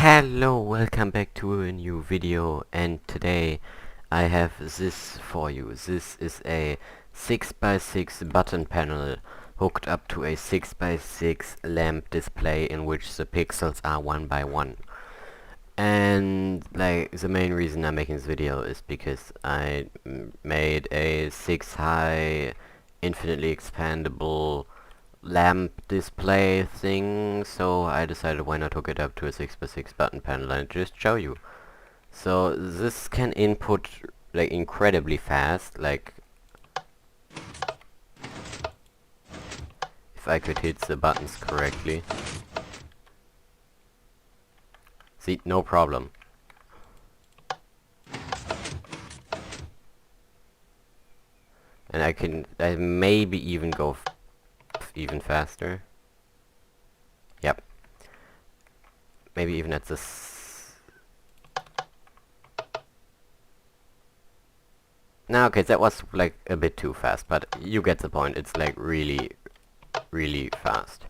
Hello, welcome back to a new video, and today I have this for you. This is a 6x6 button panel hooked up to a 6x6 lamp display in which the pixels are 1 by 1. And like the main reason I'm making this video is because I made a 6 high infinitely expandable lamp display thing, so I decided why not hook it up to a 6x6 button panel and just show you. So this can input like incredibly fast, like if I could hit the buttons correctly. See, no problem. And I maybe even go even faster. Yep. Maybe even at this. No, okay, that was like a bit too fast, but you get the point. It's like really, really fast.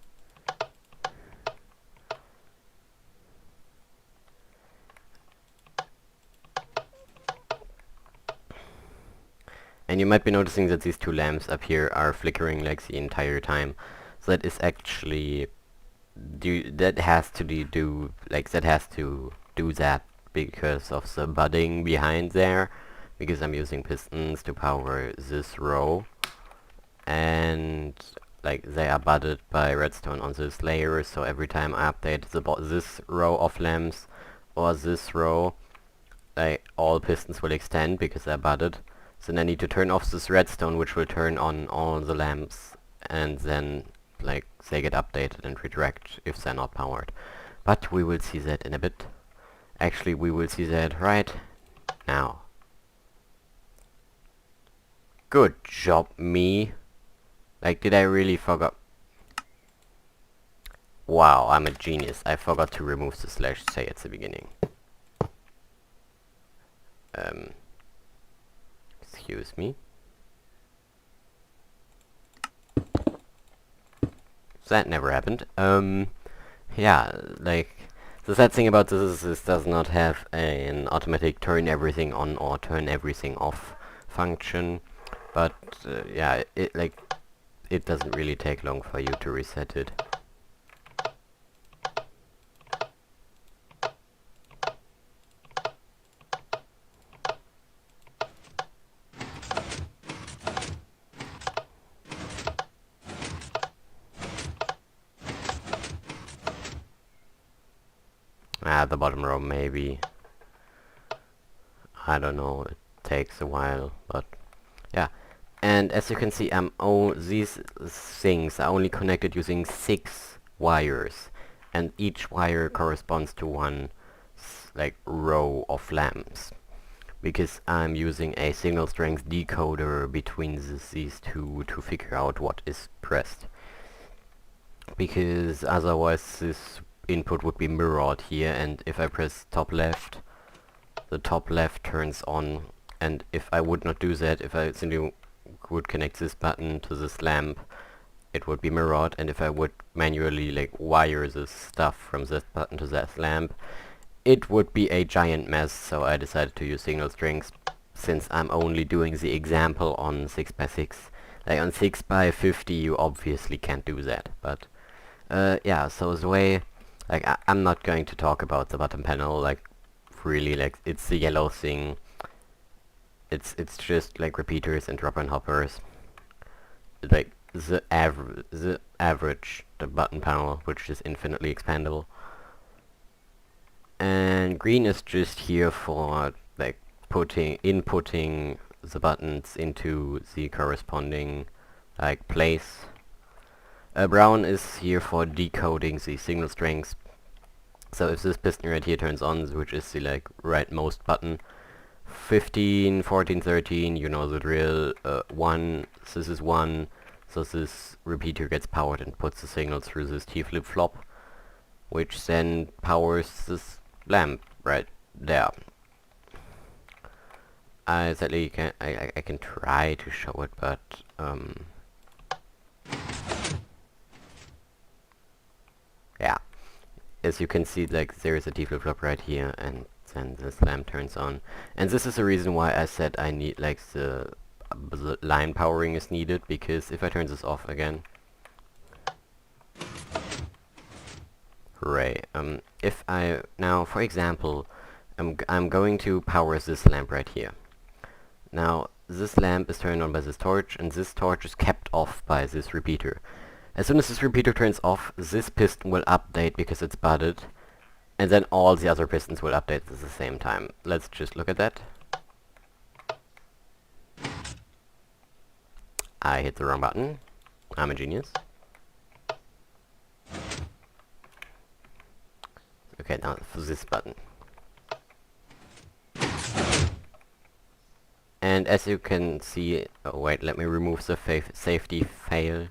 And you might be noticing that these two lamps up here are flickering like the entire time. So that is actually that has to do that because of the budding behind there, because I'm using pistons to power this row, and like they are budded by redstone on this layer, so every time I update this row of lamps or this row, like all pistons will extend because they're budded. So then I need to turn off this redstone, which will turn on all the lamps, and then like they get updated and redirect if they're not powered. But we will see that in a bit. Actually, we will see that right now. Good job, me. Like, did I really forgot? Wow, I'm a genius. I forgot to remove the slash say at the beginning. Excuse me. That never happened. Yeah, like, the sad thing about this is this does not have an automatic turn everything on or turn everything off function, but yeah, it doesn't really take long for you to reset it. The bottom row maybe. I don't know, it takes a while, but yeah. And as you can see, these things are only connected using 6 wires, and each wire corresponds to one like row of lamps, because I'm using a signal strength decoder between these two to figure out what is pressed, because otherwise this input would be mirrored here, and if I press top left, the top left turns on, and if I would not do that, if I simply would connect this button to this lamp, it would be mirrored, and if I would manually like wire this stuff from this button to that lamp, it would be a giant mess. So I decided to use signal strings, since I'm only doing the example on 6x6. Like on 6x50 you obviously can't do that, but yeah, so the way, like, I'm not going to talk about the button panel, like, really, like, it's the yellow thing. It's just like repeaters and dropper and hoppers. Like the average the button panel, which is infinitely expandable. And green is just here for like inputting the buttons into the corresponding like place. Brown is here for decoding the signal strings. So if this piston right here turns on, which is the like rightmost button, 15, 14, 13, you know the drill. 1, this is 1, so this repeater gets powered and puts the signal through this T flip-flop, which then powers this lamp right there. Sadly, I can try to show it, but yeah, as you can see, like, there is a D flip-flop right here, and then this lamp turns on. And this is the reason why I said I need, like, the line powering is needed, because if I turn this off again... Hooray. If I... Now, for example, I'm going to power this lamp right here. Now, this lamp is turned on by this torch, and this torch is kept off by this repeater. As soon as this repeater turns off, this piston will update because it's budded, and then all the other pistons will update at the same time. Let's just look at that. I hit the wrong button. I'm a genius. Okay, now for this button. And as you can see... Oh wait, let me remove the safety fail.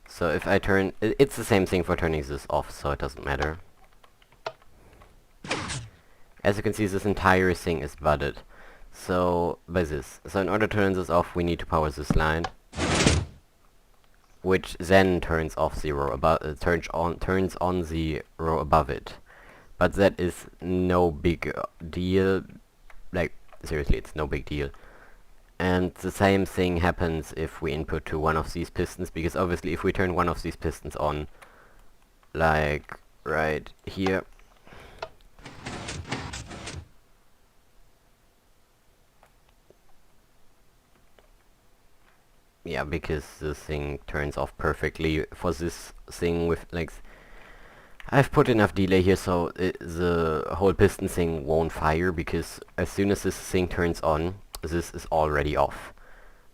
So if I turn... It's the same thing for turning this off, so it doesn't matter. As you can see, this entire thing is budded. So, by this. So in order to turn this off, we need to power this line. Which then turns off the row above... turns on the row above it. But that is no big deal. Like, seriously, it's no big deal. And the same thing happens if we input to one of these pistons, because obviously if we turn one of these pistons on, like right here, yeah, because this thing turns off perfectly for this thing with, like, I've put enough delay here so the whole piston thing won't fire, because as soon as this thing turns on, this is already off.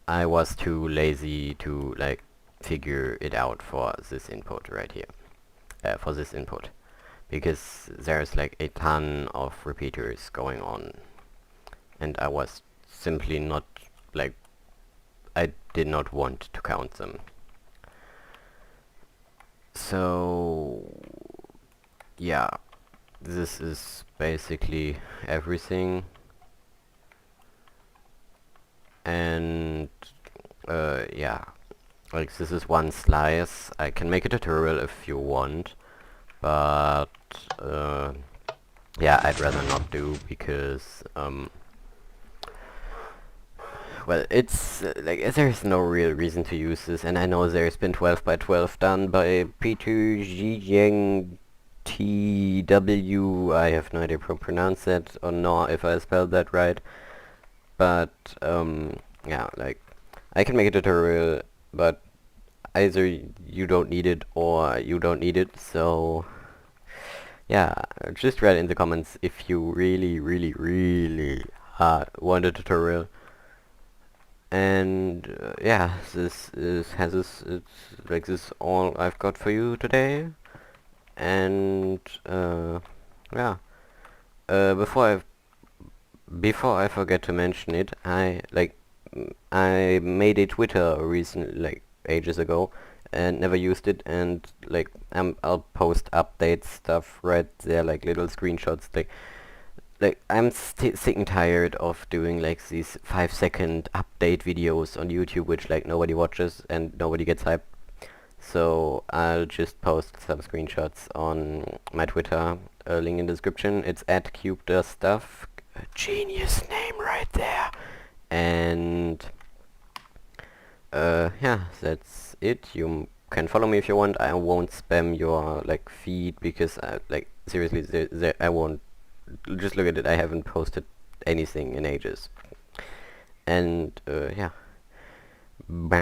I was too lazy to, like, figure it out for this input right here. For this input. Because there's, like, a ton of repeaters going on. And I was simply not, like, I did not want to count them. So... yeah. This is basically everything. And yeah, like, this is one slice. I can make a tutorial if you want, but yeah, I'd rather not do, because well, it's like, there's no real reason to use this, and I know there's been 12 by 12 done by Peter Zhiyang TW. I have no idea how to pronounce that or not, if I spelled that right. But, yeah, like, I can make a tutorial, but either you don't need it or you don't need it, so... yeah, just write in the comments if you really, really, really want a tutorial. And, yeah, this is all I've got for you today. And, yeah, before I forget to mention it, I made a Twitter recently, like ages ago, and never used it, and like I'll post update stuff right there, like little screenshots, like I'm sick and tired of doing like these 5-second update videos on YouTube, which like nobody watches and nobody gets hyped. So I'll just post some screenshots on my Twitter, link in the description. It's @CubeDoesStuff. A genius name right there. And yeah, that's it. You can follow me if you want. I won't spam your like feed, because like seriously, I won't. Just look at it. I haven't posted anything in ages. And yeah, bye.